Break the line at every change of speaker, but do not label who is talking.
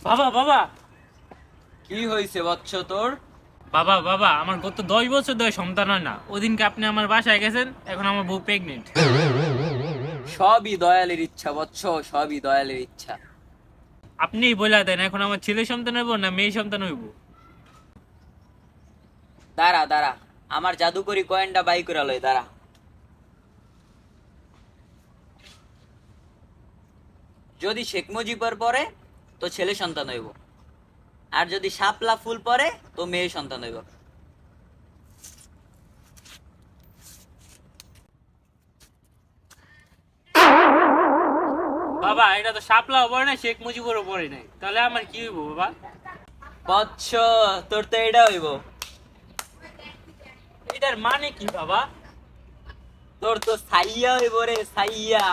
বাবা বাবা
কি হয়েছে বৎস তোর?
বাবা বাবা আমার গত 10 বছর ধরে সন্তান হয় না। ওদিনকে আপনি আমার বাসায় গেছেন, এখন আমার বউ প্রেগনেন্ট।
সবই দয়ালের ইচ্ছা বৎস, সবই দয়ালের ইচ্ছা।
আপনিই বলে দেন এখন আমার ছেলে সন্তান হইব না মেয়ে সন্তান হইব।
দাঁড়া দাঁড়া, আমার জাদুকরি কয়েনটা বাই করে লই, দাঁড়া। যদি শেখ মুজিবর পরে তো ছেলে সন্তান হইব, আর যদি শাপলা ফুল পরে তো মেয়ে সন্তান হইব।
বাবা এটা তো শাপলাও পড়ে নাই, শেখ মুজিবুরও পড়ে নাই, তাহলে আমার কি হইব বাবা?
বৎস, তোর তো এটা হইব।
এটার মানে কি বাবা?
তোর তো সাইয়া হইব রে, সাইয়া।